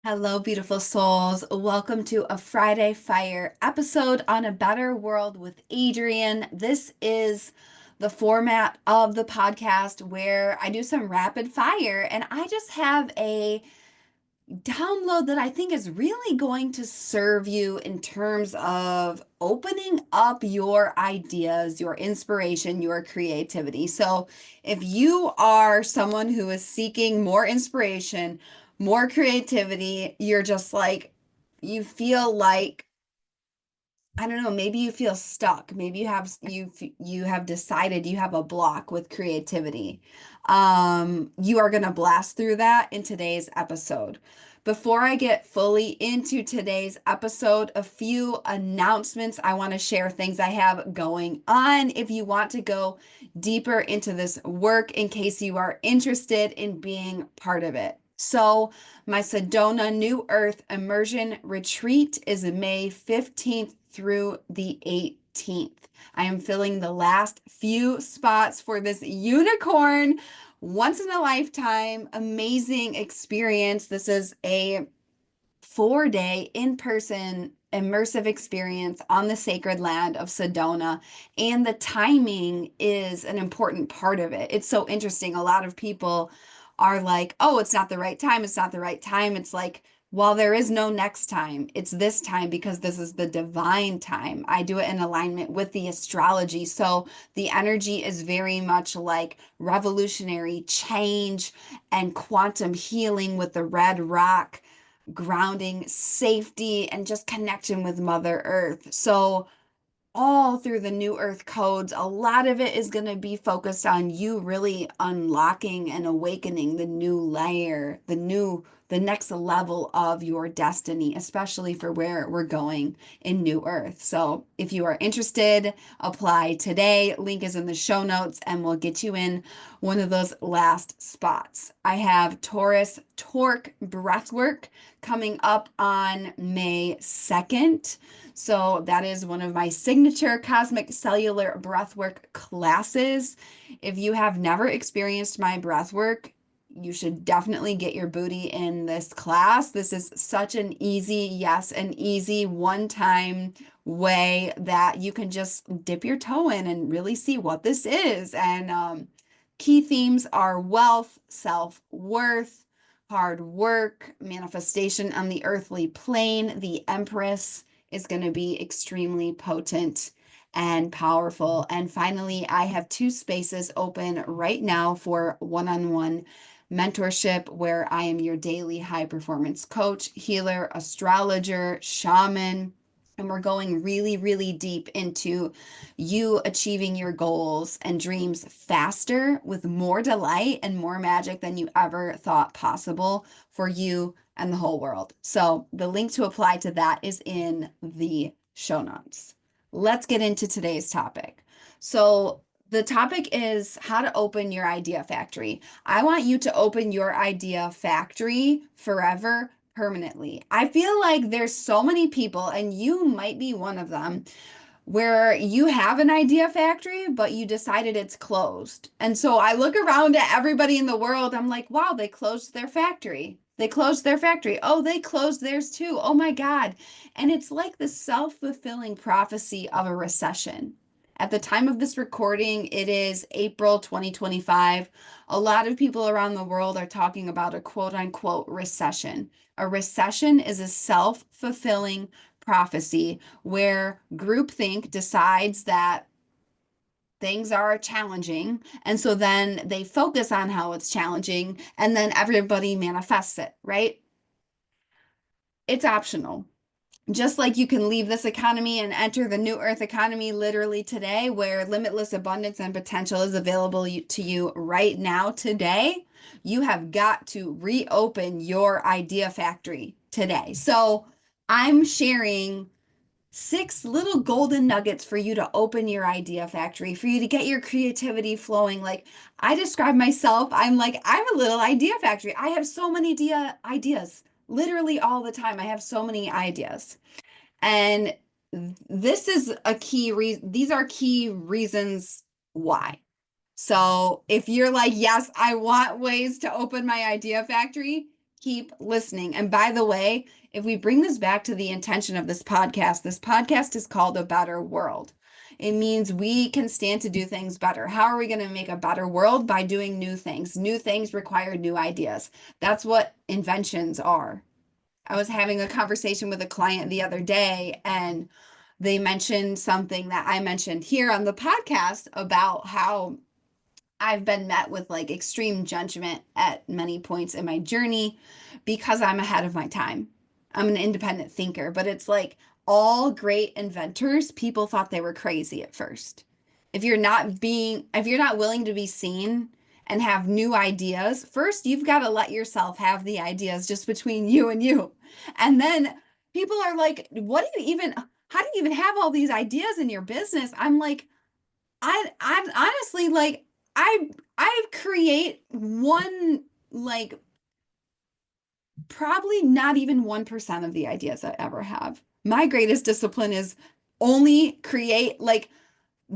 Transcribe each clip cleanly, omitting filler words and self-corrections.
Hello, beautiful souls. Welcome to a Friday Fire episode on A Better World with Adrian. This is the format of the podcast where I do some rapid fire, and I just have a download that I think is really going to serve you in terms of opening up your ideas, your inspiration, your creativity. So, if you are someone who is seeking more inspiration, more creativity, you're just like, you feel like I don't know, maybe you feel stuck. Maybe you have decided you have a block with creativity. You are going to blast through that in today's episode. Before I get fully into today's episode, a few announcements. I want to share things I have going on if you want to go deeper into this work in case you are interested in being part of it. So, my Sedona New Earth Immersion Retreat is May 15th through the 18th. I am filling the last few spots for this unicorn, once in a lifetime, amazing experience. This is a 4-day in-person immersive experience on the sacred land of Sedona, and the timing is an important part of it. It's so interesting. A lot of people are like, oh, it's not the right time. It's not the right time. It's like, well, there is no next time. It's this time because this is the divine time. I do it in alignment with the astrology. So the energy is very much like revolutionary change and quantum healing with the red rock, grounding, safety, and just connection with Mother Earth. So all through the new earth codes, a lot of it is going to be focused on you really unlocking and awakening the new layer, the next level of your destiny, especially for where we're going in new earth. So if you are interested, apply today. Link is in the show notes and we'll get you in one of those last spots. I have Taurus Torque Breathwork coming up on May 2nd. So that is one of my signature cosmic cellular breathwork classes. If you have never experienced my breathwork, you should definitely get your booty in this class. This is such an easy, yes, an easy one-time way that you can just dip your toe in and really see what this is. And key themes are wealth, self-worth, hard work, manifestation on the earthly plane, the Empress is going to be extremely potent and powerful. And finally, I have 2 spaces open right now for one-on-one mentorship where I am your daily high performance coach, healer, astrologer, shaman. And we're going really, really deep into you achieving your goals and dreams faster with more delight and more magic than you ever thought possible for you and the whole world. So the link to apply to that is in the show notes. Let's get into today's topic. So the topic is how to open your idea factory. I want you to open your idea factory forever, permanently. I feel like there's so many people, and you might be one of them, where you have an idea factory, but you decided it's closed. And so I look around at everybody in the world. I'm like, wow, they closed their factory. They closed their factory. Oh, they closed theirs too. Oh my God. And it's like the self-fulfilling prophecy of a recession. At the time of this recording, it is April 2025. A lot of people around the world are talking about a quote unquote recession. A recession is a self-fulfilling prophecy where groupthink decides that things are challenging. And so then they focus on how it's challenging and then everybody manifests it, right? It's optional. Just like you can leave this economy and enter the new earth economy literally today, where limitless abundance and potential is available to you right now, today, you have got to reopen your idea factory today. So I'm sharing 6 little golden nuggets for you to open your idea factory, for you to get your creativity flowing. Like I describe myself, I'm a little idea factory. I have so many ideas, literally all the time. I have so many ideas. And this is a key reason, these are key reasons why. So if you're like, yes, I want ways to open my idea factory, Keep listening. And by the way, if we bring this back to the intention of this podcast is called A Better World. It means we can stand to do things better. How are we going to make a better world? By doing new things. New things require new ideas. That's what inventions are. I was having a conversation with a client the other day, and they mentioned something that I mentioned here on the podcast about how I've been met with like extreme judgment at many points in my journey because I'm ahead of my time. I'm an independent thinker, but it's like all great inventors, people thought they were crazy at first. If you're not willing to be seen and have new ideas, first you've got to let yourself have the ideas just between you and you. And then people are like, how do you even have all these ideas in your business? I'm like, I honestly like I I create one like probably not even 1% of the ideas I ever have. My greatest discipline is only create like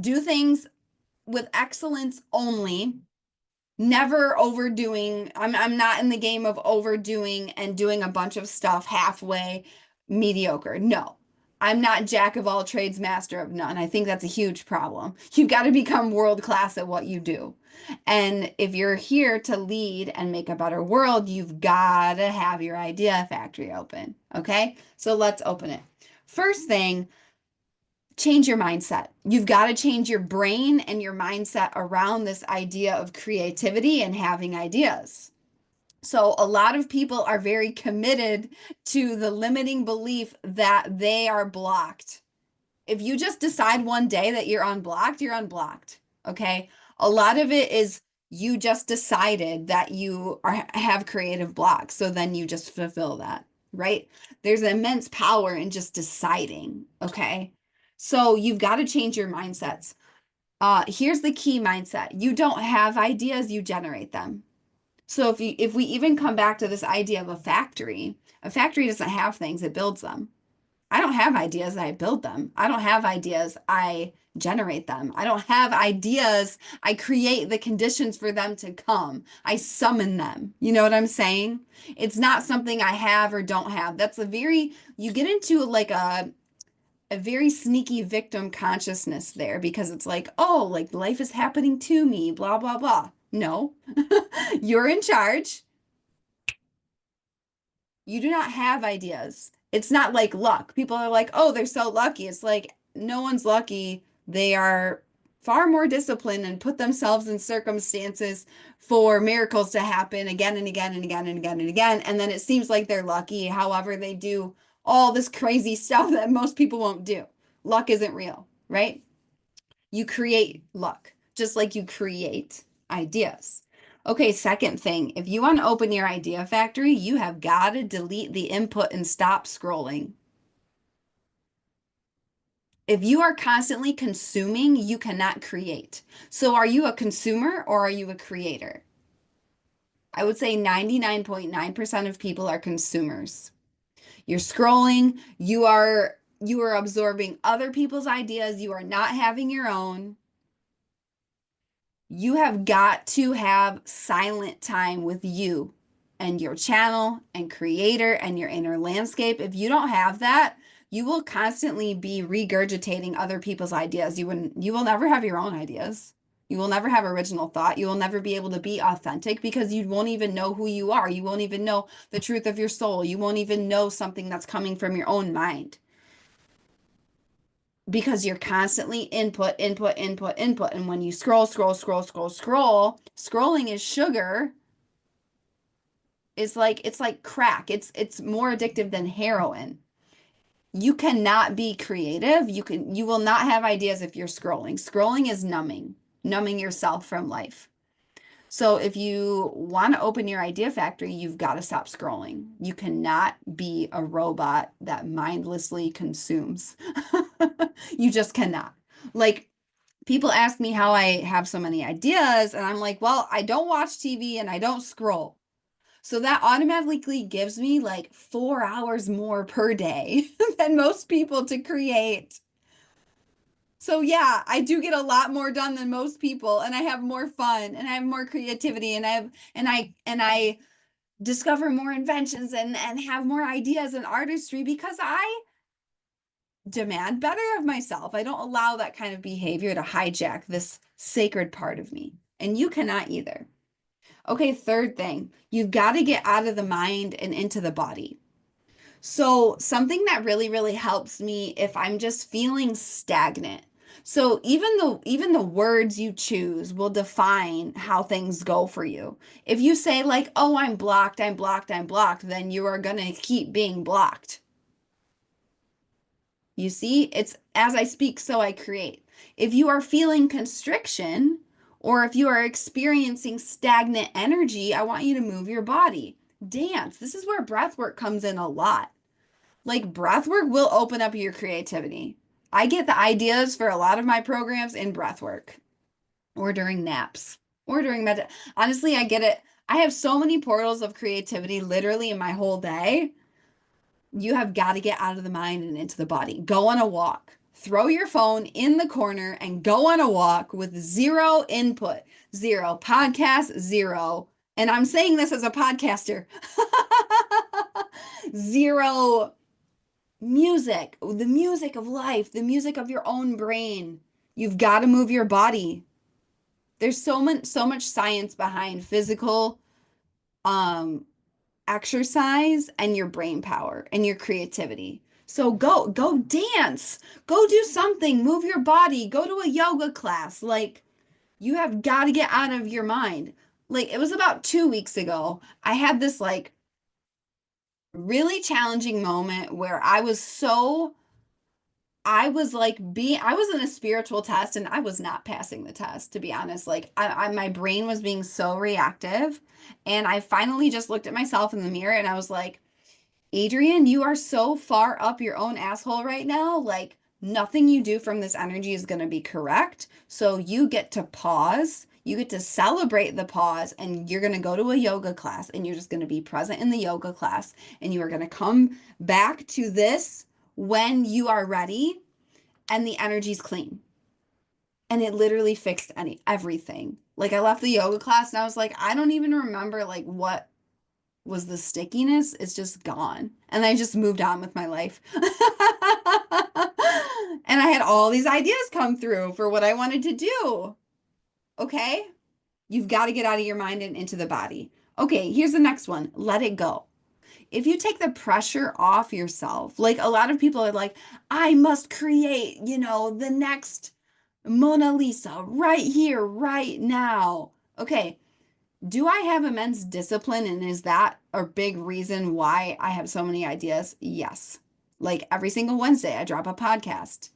do things with excellence only, never overdoing. I'm not in the game of overdoing and doing a bunch of stuff halfway mediocre. No. I'm not jack of all trades, master of none. I think that's a huge problem. You've got to become world class at what you do. And if you're here to lead and make a better world, you've got to have your idea factory open. Okay? So let's open it. First thing, change your mindset. You've got to change your brain and your mindset around this idea of creativity and having ideas. So, a lot of people are very committed to the limiting belief that they are blocked. If you just decide one day that you're unblocked, you're unblocked. Okay. A lot of it is you just decided that have creative blocks. So then you just fulfill that, right? There's immense power in just deciding. Okay. So you've got to change your mindsets. Here's the key mindset. You don't have ideas, you generate them. So if we even come back to this idea of a factory doesn't have things, it builds them. I don't have ideas, I build them. I don't have ideas, I generate them. I don't have ideas, I create the conditions for them to come. I summon them. You know what I'm saying? It's not something I have or don't have. You get into like a very sneaky victim consciousness there because it's like, oh, like life is happening to me, blah, blah, blah. No, you're in charge. You do not have ideas. It's not like luck. People are like, oh, they're so lucky. It's like, no one's lucky. They are far more disciplined and put themselves in circumstances for miracles to happen again and again and again and again and again. And then it seems like they're lucky. However, they do all this crazy stuff that most people won't do. Luck isn't real, right? You create luck, just like you create ideas. Okay, second thing, if you want to open your idea factory, you have got to delete the input and stop scrolling. If you are constantly consuming, you cannot create. So are you a consumer or are you a creator? I would say 99.9% of people are consumers. You're scrolling, you are absorbing other people's ideas, you are not having your own. You have got to have silent time with you and your channel and creator and your inner landscape. If you don't have that, you will constantly be regurgitating other people's ideas. You will never have your own ideas. You will never have original thought. You will never be able to be authentic because you won't even know who you are. You won't even know the truth of your soul. You won't even know something that's coming from your own mind because you're constantly input, input, input, input. And when you scrolling is sugar. It's like crack. It's more addictive than heroin. You cannot be creative. You will not have ideas if you're scrolling. Scrolling is numbing yourself from life. So if you want to open your idea factory, you've got to stop scrolling. You cannot be a robot that mindlessly consumes. You just cannot. Like people ask me how I have so many ideas, and I'm like, well, I don't watch TV and I don't scroll. So that automatically gives me like 4 hours more per day than most people to create. So yeah, I do get a lot more done than most people, and I have more fun and I have more creativity and I discover more inventions and have more ideas and artistry because I demand better of myself. I don't allow that kind of behavior to hijack this sacred part of me. And you cannot either. Okay, third thing, you've got to get out of the mind and into the body. So, something that really, really helps me if I'm just feeling stagnant. So, even the words you choose will define how things go for you. If you say like, "Oh, I'm blocked, I'm blocked, I'm blocked," then you are going to keep being blocked. You see, it's as I speak, so I create. If you are feeling constriction or if you are experiencing stagnant energy, I want you to move your body. Dance. This is where breath work comes in a lot. Like breath work will open up your creativity. I get the ideas for a lot of my programs in breath work or during naps or during honestly, I get it. I have so many portals of creativity literally in my whole day. You have got to get out of the mind and into the body. Go on a walk. Throw your phone in the corner and go on a walk with zero input, zero podcast, zero. And I'm saying this as a podcaster. Zero music, the music of life, the music of your own brain. You've got to move your body. There's so much science behind physical um exercise and your brain power and your creativity. So go dance. Go do something. Move your body. Go to a yoga class. Like you have got to get out of your mind. Like it was about 2 weeks ago. I had this like really challenging moment where I was in a spiritual test and I was not passing the test, to be honest. Like my brain was being so reactive. And I finally just looked at myself in the mirror and I was like, Adrian, you are so far up your own asshole right now. Like nothing you do from this energy is going to be correct. So you get to pause. You get to celebrate the pause and you're going to go to a yoga class and you're just going to be present in the yoga class and you are going to come back to this when you are ready and the energy's clean. And it literally fixed everything. Like I left the yoga class and I was like, I don't even remember like what was the stickiness. It's just gone. And I just moved on with my life. And I had all these ideas come through for what I wanted to do. Okay? You've got to get out of your mind and into the body. Okay, here's the next one. Let it go. If you take the pressure off yourself, like a lot of people are like, I must create, the next Mona Lisa right here, right now. Okay, do I have immense discipline? And is that a big reason why I have so many ideas? Yes. Like every single Wednesday, I drop a podcast.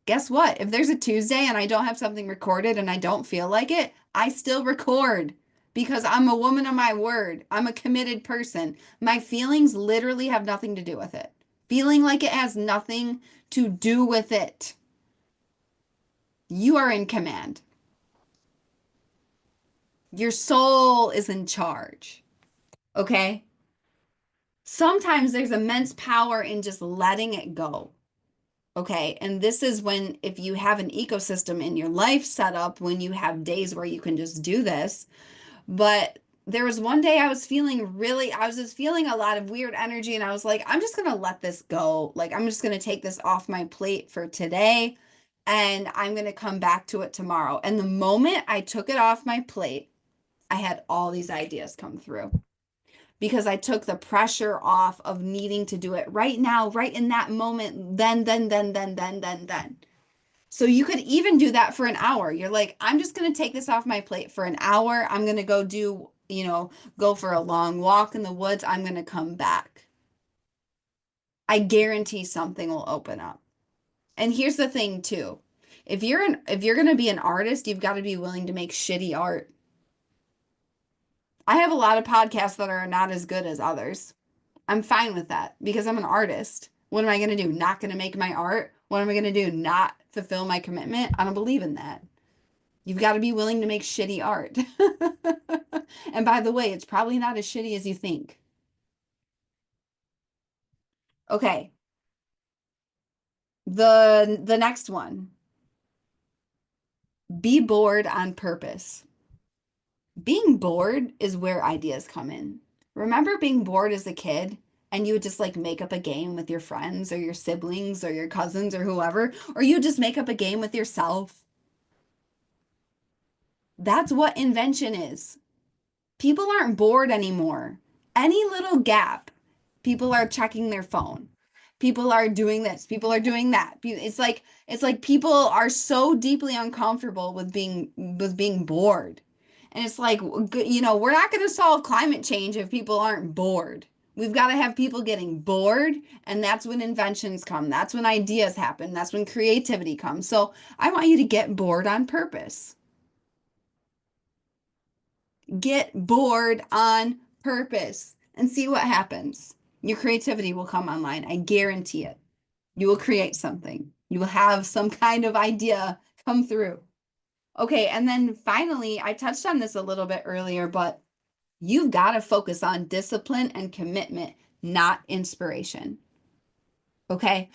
Guess what? If there's a Tuesday and I don't have something recorded and I don't feel like it, I still record because I'm a woman of my word. I'm a committed person. My feelings literally have nothing to do with it. Feeling like it has nothing to do with it. You are in command. Your soul is in charge. Okay? Sometimes there's immense power in just letting it go. Okay. And this is when, if you have an ecosystem in your life set up, when you have days where you can just do this. But there was one day I was just feeling a lot of weird energy. And I was like, I'm just going to let this go. Like, I'm just going to take this off my plate for today. And I'm going to come back to it tomorrow. And the moment I took it off my plate, I had all these ideas come through because I took the pressure off of needing to do it right now, right in that moment, then. So you could even do that for an hour. You're like, I'm just going to take this off my plate for an hour. I'm going to go go for a long walk in the woods. I'm going to come back. I guarantee something will open up. And here's the thing too. If you're going to be an artist, you've got to be willing to make shitty art. I have a lot of podcasts that are not as good as others. I'm fine with that because I'm an artist. What am I going to do? Not going to make my art? What am I going to do? Not fulfill my commitment? I don't believe in that. You've got to be willing to make shitty art. And by the way, it's probably not as shitty as you think. Okay. The next one. Be bored on purpose. Being bored is where ideas come in. Remember being bored as a kid and you would just like make up a game with your friends or your siblings or your cousins or whoever, or you just make up a game with yourself? That's what invention is. People aren't bored anymore. Any little gap, people are checking their phone. People are doing this, people are doing that. It's like people are so deeply uncomfortable with being bored. And it's like we're not going to solve climate change if people aren't bored. We've got to have people getting bored, and that's when inventions come. That's when ideas happen. That's when creativity comes. So, I want you to get bored on purpose. Get bored on purpose and see what happens. Your creativity will come online. I guarantee it. You will create something. You will have some kind of idea come through. Okay, and then finally, I touched on this a little bit earlier, but you've got to focus on discipline and commitment, not inspiration. Okay,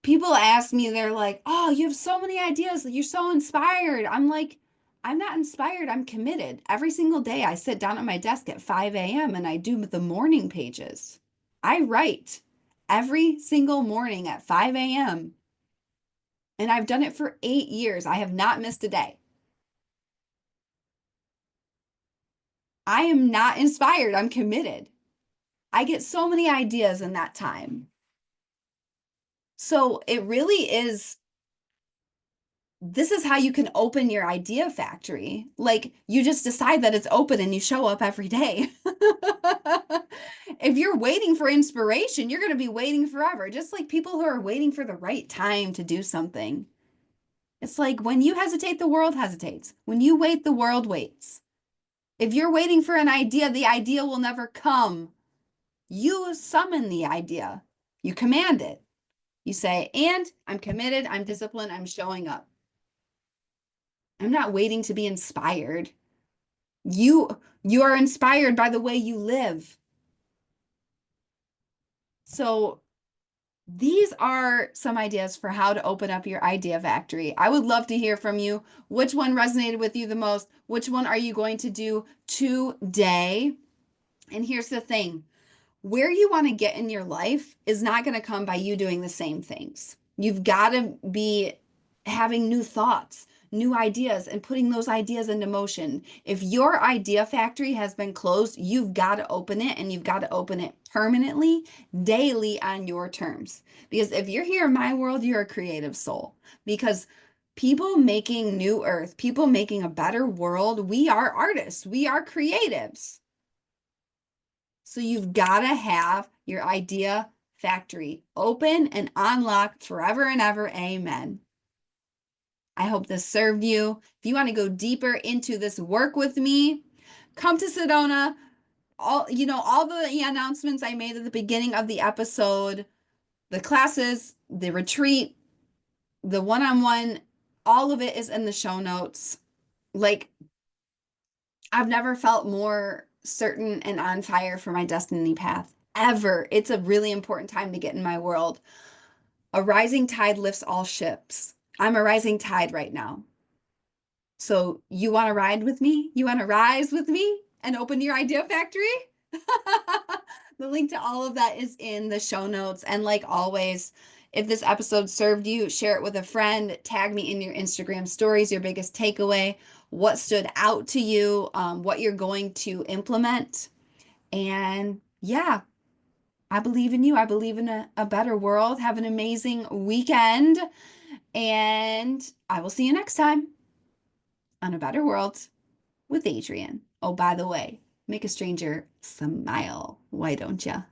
people ask me, they're like, oh, you have so many ideas. You're so inspired. I'm like, I'm not inspired. I'm committed. Every single day, I sit down at my desk at 5 a.m. and I do the morning pages. I write every single morning at 5 a.m. And I've done it for 8 years. I have not missed a day. I am not inspired. I'm committed. I get so many ideas in that time. So it really is this is how you can open your idea factory. Like you just decide that it's open and you show up every day. If you're waiting for inspiration, you're going to be waiting forever. Just like people who are waiting for the right time to do something. It's like when you hesitate, the world hesitates. When you wait, the world waits. If you're waiting for an idea, the idea will never come. You summon the idea, you command it. You say, and I'm committed, I'm disciplined, I'm showing up. I'm not waiting to be inspired. You are inspired by the way you live. So these are some ideas for how to open up your idea factory. I would love to hear from you. Which one resonated with you the most? Which one are you going to do today? And here's the thing. Where you want to get in your life is not going to come by you doing the same things. You've got to be having new thoughts, new ideas, and putting those ideas into motion. If your idea factory has been closed, you've got to open it, and you've got to open it permanently, daily on your terms. Because if you're here in my world, you're a creative soul. Because people making new earth, people making a better world, we are artists, we are creatives. So you've got to have your idea factory open and unlocked forever and ever. Amen. I hope this served you. If you want to go deeper into this work with me, come to Sedona. All the announcements I made at the beginning of the episode, the classes, the retreat, the one-on-one, all of it is in the show notes. Like I've never felt more certain and on fire for my destiny path ever. It's a really important time to get in my world. A rising tide lifts all ships. I'm a rising tide right now. So you want to ride with me? You want to rise with me and open your idea factory? The link to all of that is in the show notes. And like always, if this episode served you, share it with a friend, tag me in your Instagram stories, your biggest takeaway, what stood out to you, what you're going to implement. And yeah, I believe in you. I believe in a better world. Have an amazing weekend. And I will see you next time on A Better World with Adrian. Oh, by the way, make a stranger smile. Why don't you?